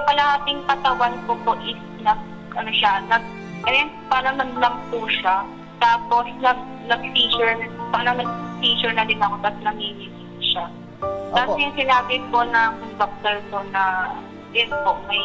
kalahating katawan ko po is parang naglampo siya. Tapos nag-seizure na din ako, tapos nanginginig siya. Tapos yung sinabi po ng doctor ko na yun po, may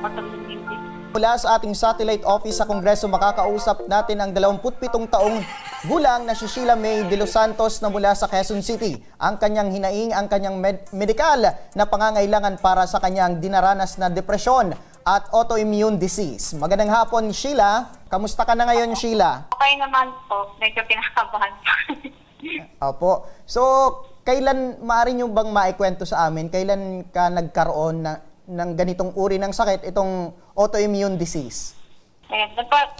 autoimmune disease. Mula sa ating satellite office sa Kongreso, makakausap natin ang 27 taong gulang na si Sheila May de los Santos na mula sa Quezon City. Ang kanyang hinaing, ang kanyang medikal na pangangailangan para sa kanyang dinaranas na depresyon at autoimmune disease. Magandang hapon, Sheila. Kamusta ka na ngayon, Sheila? Okay naman po, medyo pinakabahan po. Opo. So, kailan maaari nyo bang maikwento sa amin? Kailan ka nagkaroon ng ganitong uri ng sakit, itong autoimmune disease?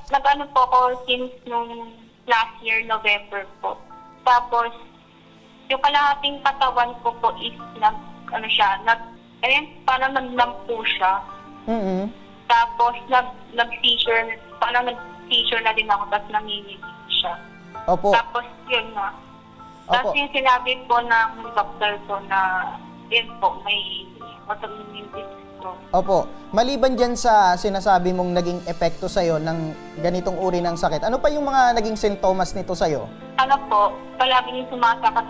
Nag-ano po ako since nung last year, November po. Tapos, yung kalahating katawan ko po is parang naglampo siya. Mm-hmm. Tapos, nag-seizure na din ako, tapos nanginginig siya. Opo. Tapos, yun na. Tapos Opo. yung sinabi po ng doctor ko na yun po, may autoimmune disease po. Opo. Maliban dyan sa sinasabi mong naging epekto sa'yo ng ganitong uri ng sakit, ano pa yung mga naging sintomas nito sa'yo? Ano po, palagi yung sumasakit.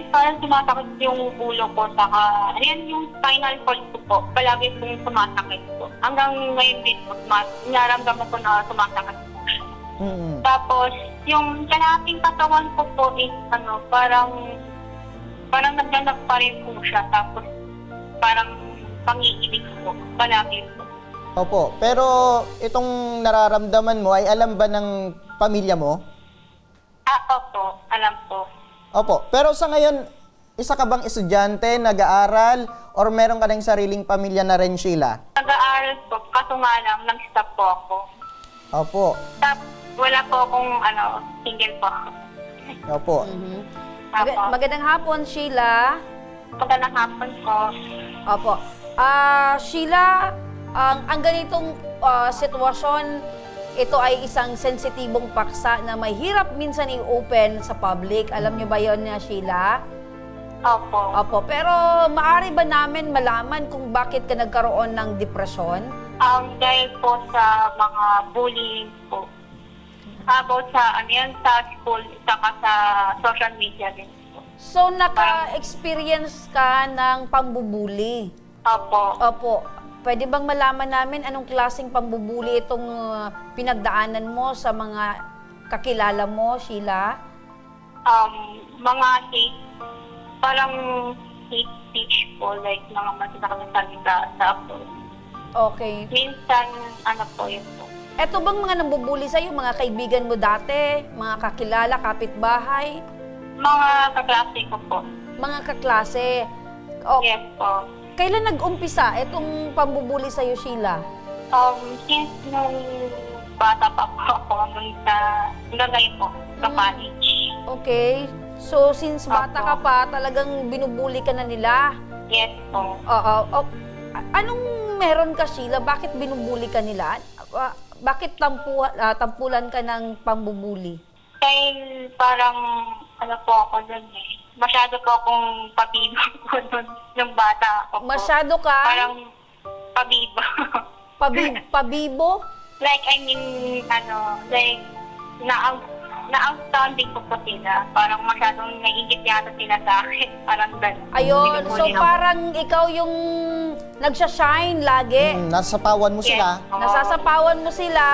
Parang sumasakit yung ulo ko, saka, yung spinal cord ko po, palagi pong sumasakit po. Hanggang ngayon din po, naramdaman ko na sumasakit po siya. Mm-hmm. Tapos, yung kalahating katawan ko po is, parang nagdanag pa rin po siya. Tapos, parang pangiinig po, palagi po. Opo. Pero itong nararamdaman mo ay alam ba ng pamilya mo? Opo, alam po. Opo. Pero sa ngayon, isa ka bang estudyante, nag-aaral, or meron ka ng sariling pamilya na rin, Sheila? Nag-aaral po, kaso nga lang, nag-stop po ako. Opo. Tapos, wala po akong, single po. Opo. Opo. Magandang hapon, Sheila. Magandang hapon po. Opo. Sheila, ang ganitong sitwasyon, ito ay isang sensitibong paksa na may hirap minsan i-open sa public. Alam niyo ba yon, Sheila? Opo. Opo. Pero maaari ba namin malaman kung bakit ka nagkaroon ng depresyon? Dahil po sa mga bullying po. About sa, sa school, saka sa social media din po. So, naka-experience ka ng pambubuli? Opo. Opo. Pwede bang malaman namin anong klaseng pambubuli itong pinagdaanan mo sa mga kakilala mo, Sheila? Mga parang hate speech po, like mga masasakit na salita sa po. Okay. Minsan, po yun po. Eto bang mga nambubuli sa'yo, mga kaibigan mo dati, mga kakilala, kapitbahay, Mga kaklase ko po. mga kaklase? O, Yes po. kailan nag-umpisa itong pambubuli sa'yo, Sheila? Since nung bata pa po ako, hanggang ngayon po, sa college. Okay. So, since bata ka pa, talagang binubuli ka na nila? Yes po. Oo. Anong meron ka, Sheila? Bakit binubuli ka nila? Bakit tampulan ka ng pambubuli? Dahil parang, po ako dun eh. Masyado po akong pabibo po dun nung bata ako po. Masyado ka? Parang pabibo. Pabibo? like, na-outstanding ko po sila. Parang masyadong naiingit yata sila sa akin. Parang gano'n. Ayun. So, Binubuli ako. parang ikaw yung nagsashine lagi. Nasapawan mo Yes, sila. oo. Nasasapawan mo sila.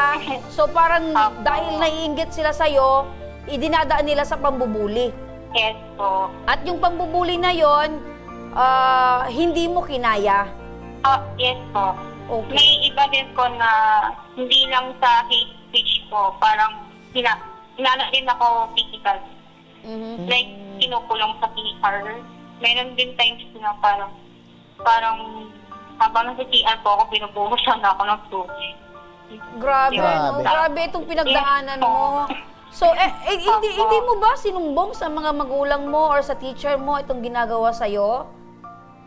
So, parang Opo. dahil naiinggit sila sa'yo, idinadaan nila sa pambubuli. Yes po. At yung pambubuli na yon, hindi mo kinaya. Yes po. Okay. May iba din po na hindi lang sa hate speech po, parang hinala din ako physical. Mhm. Like, kinukulong sa PR. Meron din times na parang habang nasa PR po ako, binubuhusan na ako ng tubig. Grabe, Grabe. no? Grabe itong pinagdaanan mo. So, hindi mo ba sinumbong sa mga magulang mo or sa teacher mo itong ginagawa sa'yo?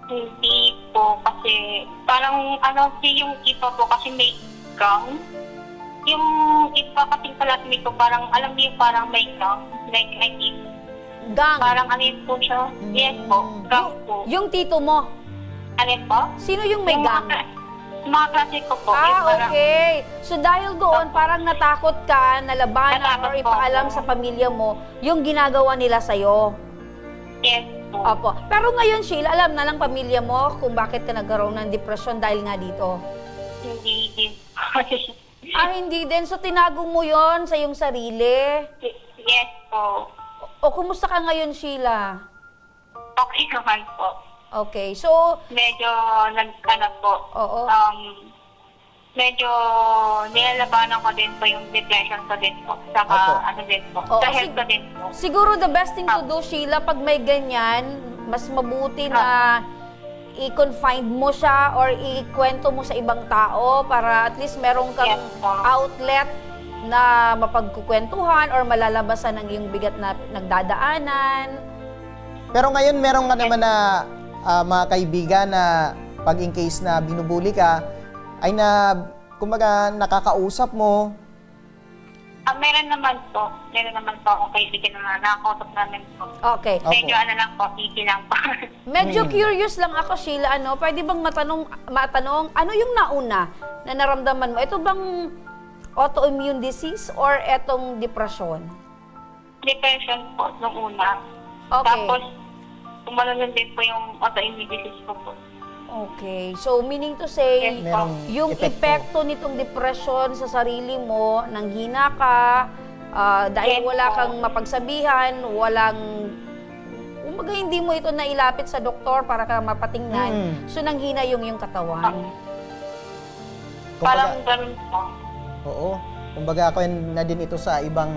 Hindi po, kasi parang yung iba po kasi may gang. Yung iba kasi classmate ko, parang alam niyo parang may gang. Like, Gang. parang po siya. Yes po, gang po. Yung tito mo. Alin po? Sino yung may gang? Mga klase ko po. is parang- Okay. So dahil doon, parang natakot ka na labanan Natakot or po ipaalam ako. sa pamilya mo yung ginagawa nila sa'yo. Yes po. Opo. Pero ngayon, Sheila, alam na lang pamilya mo kung bakit ka nagkaroon ng depression dahil nga dito. Hindi din. Hindi din. So tinago mo yon sa iyong sarili. Yes po. O kumusta ka ngayon, Sheila? Okay naman po. Okay. So, Medyo nag-ano po. oo. Medyo nilalabanan ko din po yung depression ko din po. Saka Opo. ano din po. Oo, Sa health ko din po. Siguro the best thing to do, Sheila, pag may ganyan, mas mabuti na i-confine mo siya or ikwento mo sa ibang tao para at least meron kang Yes, po. outlet na mapagkukwentuhan or malalabasan ng iyong bigat na nagdadaanan. Pero ngayon meron ka naman na mga kaibigan na pag in case na binubuli ka, ay kumbaga nakakausap mo. Meron naman po. Meron naman po akong kaibigan na nakakausap namin po. Okay. Opo. Medyo ano lang po, easy lang po. Medyo curious lang ako, Sheila, pwede bang matanong, ano yung nauna na naramdaman mo? Ito bang autoimmune disease or etong depression? Depression po, nung una. Okay. Tapos, umalan din po yung autoimmune disease ko po. Okay. So, meaning to say, Yes, Merong yung epekto nitong depression sa sarili mo, nanghina ka, dahil Yes, wala po. kang mapagsabihan, kumbaga hindi mo ito nailapit sa doktor para ka mapatingnan. So, nanghina yung katawan. Parang Kumbaga, ganun po. oo. Kumbaga ako na din ito sa ibang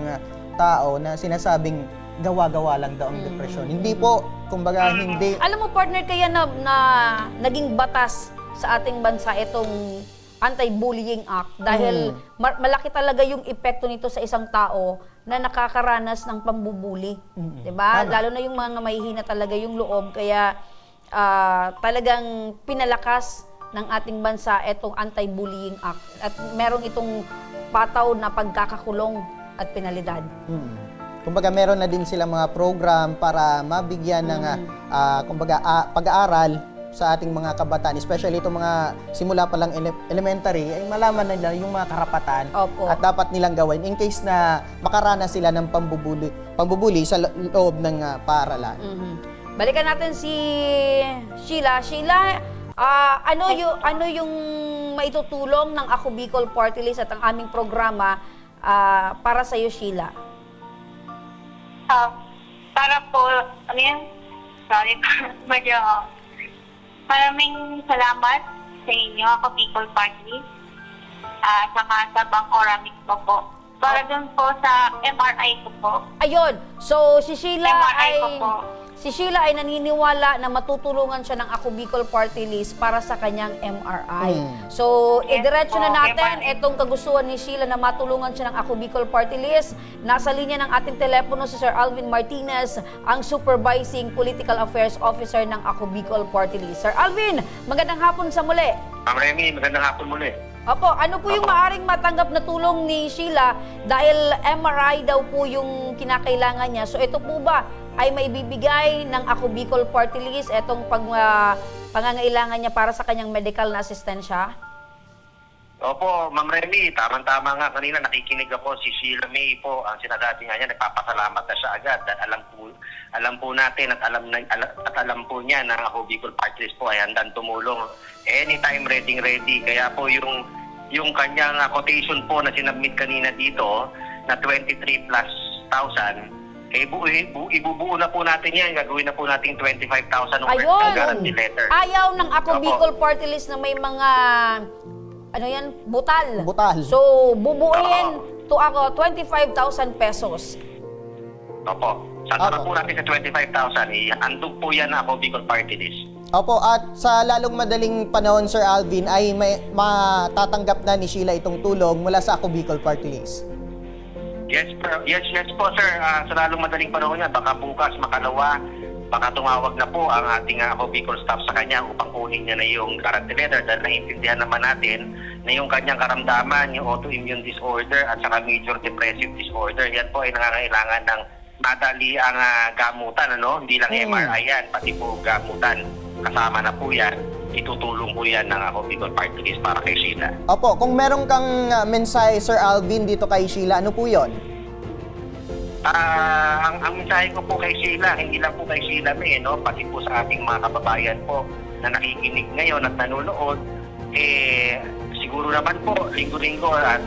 tao na sinasabing gawa-gawa lang daw ang depresyon. Hindi po, kumbaga hindi. Alam mo, partner, kaya na naging batas sa ating bansa itong Anti-Bullying Act dahil malaki talaga yung epekto nito sa isang tao na nakakaranas ng pambubuli. 'Di ba? Tama. Lalo na yung mga mahihina talaga yung loob, kaya talagang pinalakas ng ating bansa itong Anti-Bullying Act at merong itong pataw na pagkakakulong at penalidad. Kumbaga meron na din sila mga program para mabigyan ng kumbaga pag-aaral sa ating mga kabataan, especially itong mga simula pa lang elementary, ay malaman nila yung mga karapatan Opo. at dapat nilang gawin in case na makaranas sila ng pambubuli sa loob ng paaralan. Balikan natin si Sheila. Sheila, ano yung maitutulong ng Ako Bicol Party List at ang aming programa para sa iyo, Sheila? Para po, ano yan? Sorry, medyo, maraming salamat sa inyo, ako People Party, saka sa Bang Oramix po. Para dun po sa MRI ko po. Ayun. So, si Sheila MRI ko po. ay naniniwala na matutulungan siya ng Ako Bicol Party List para sa kanyang MRI. So, Yes idiretso na po, natin MRI. itong kagustuhan ni Sheila na matulungan siya ng Ako Bicol Party List. Nasa linya ng ating telepono si Sir Alvin Martinez, ang Supervising Political Affairs Officer ng Ako Bicol Party List. Sir Alvin, magandang hapon sa muli. Ma'am Remy, magandang hapon muli. Opo, ano po yung maaring matanggap na tulong ni Sheila dahil MRI daw po yung kinakailangan niya. So ito po ba ay maibibigay ng Ako Bicol Party List itong pangangailangan niya para sa kanyang medical na asistensya? Opo, Ma'am Remy, tamang-tama nga. Kanina nakikinig ako si Sheila May po. Ang sinasabi nga niya, nagpapasalamat na siya agad. Dahil alam po natin at alam po niya na Ako Bicol Party List po ay handang tumulong. Anytime ready. Kaya po yung kanyang quotation po na sinabmit kanina dito na 23,000+, ibubuo na po natin yan. Gagawin na po natin 25,000 ng Ayun! guarantee letter. Ayaw ng Ako Opo. Bicol Party List na may mga butal. Butal. So, bubuuin to ako 25,000 pesos. Opo. Saan na Opo. po natin sa 25,000? Andog po yan na Ako Bicol Party List. Opo, at sa lalong madaling panahon, Sir Alvin, ay matatanggap na ni Sheila itong tulong mula sa Ako Bicol Party List. Yes po sir. Sa lalong madaling panahon yan, baka bukas, makalawa, baka tumawag na po ang ating Ako Bicol staff sa kanya upang kunin niya na yung guarantee letter dahil naiintindihan naman natin na yung kanyang karamdaman, yung autoimmune disorder at saka major depressive disorder, yan po ay nangangailangan ng madali ang gamutan, ano? Hindi lang MRI yan, pati po gamutan kasama na po yan. itutulong po yan ng ako Bicol Party List para kay Sheila. Opo, kung meron kang mensahe, Sir Alvin, dito kay Sheila, ano po yon? Ang mensahe ko po kay Sheila, hindi lang po kay Sheila May, no? Pati po sa ating mga kababayan po na nakikinig ngayon at nanonood, siguro naman po, linggo-linggo at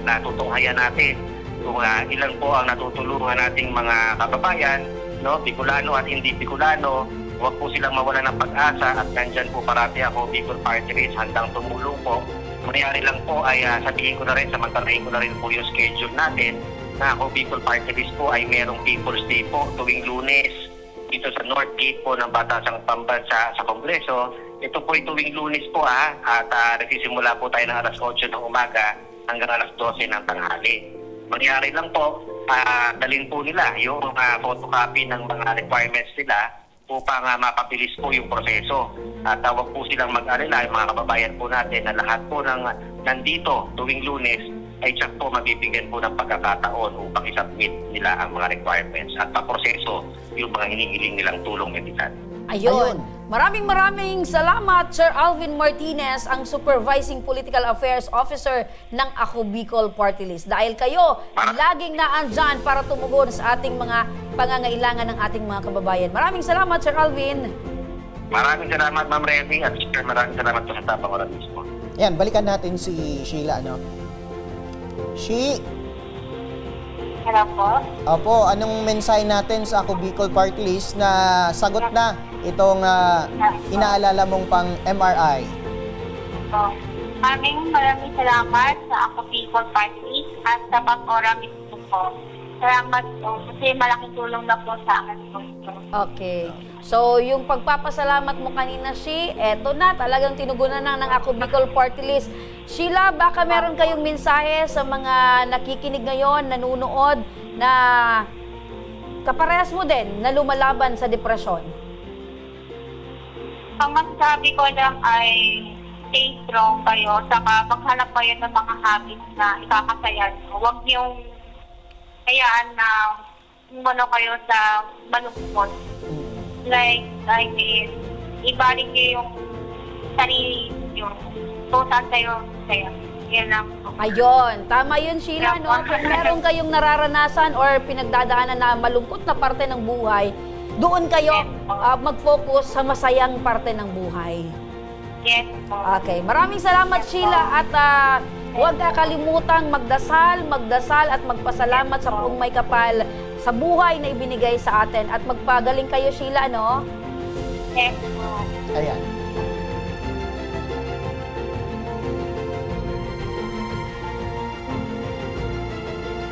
natutunghayan natin kung ilan po ang natutulungan nating mga kababayan, no? Bicolano at hindi Bicolano. Huwag po silang mawala ng pag-asa at nandyan po parati ako, Bicol Party List, handang tumulong po. Mangyari lang po ay sabihin ko na rin, samantalahin ko na rin po yung schedule natin na ako, Bicol Party List po ay merong People's Day po tuwing Lunes dito sa North Gate po ng Batasang Pambansa sa Kongreso. Ito po ay tuwing Lunes po at nagsisimula po tayo ng alas 8 ng umaga hanggang alas 12 ng tanghali. Mangyari lang po, dalhin po nila yung photocopy ng mga requirements nila upang mapabilis po yung proseso. At huwag po silang mag-alala, yung mga kababayan po natin na lahat po ng nandito tuwing Lunes ay tsak po mabibigyan po ng pagkakataon upang isubmit nila ang mga requirements at paproseso yung mga hinihiling nilang tulong medikal. Ayun. Maraming salamat, Sir Alvin Martinez, ang Supervising Political Affairs Officer ng Ako Bicol Party List. Dahil kayo, laging naandyan para tumugon sa ating mga pangangailangan ng ating mga kababayan. Maraming salamat, Sir Alvin. Maraming salamat, Ma'am Remy, at Sir, maraming salamat po sa tapang oras mismo. Yan, balikan natin si Sheila, ano? Hello po. Opo, anong mensahe natin sa Ako Bicol Party List na sagot na itong inaalala mong pang MRI? So, maraming salamat sa Ako Bicol Party List at sa pag-ora mismo po. Salamat po kasi malaking tulong na po sa akin po. Okay. So, yung pagpapasalamat mo kanina, eto na, talagang tinugunan na ng Ako Bicol Party List. Sheila, baka meron kayong mensahe sa mga nakikinig ngayon, nanunood, na kaparehas mo din na lumalaban sa depresyon? Ang masasabi ko lang ay stay strong kayo, saka maghanap kayo ng mga habits na ikakasaya nyo. Huwag niyong hayaan na umano kayo sa malungkot. Like, I mean, ibalik niyo yung sarili niyo. So, saan kayo saya? Yan lang po. Ayun, tama yun, Sheila, no? Kung meron kayong nararanasan or pinagdadaanan na malungkot na parte ng buhay, doon kayo mag-focus sa masayang parte ng buhay. Yes po. Okay, maraming salamat, Sheila, at huwag kakalimutang magdasal at magpasalamat sa Poong May Kapal sa buhay na ibinigay sa atin at magpagaling kayo, Sheila, no? Yes po. Ayan.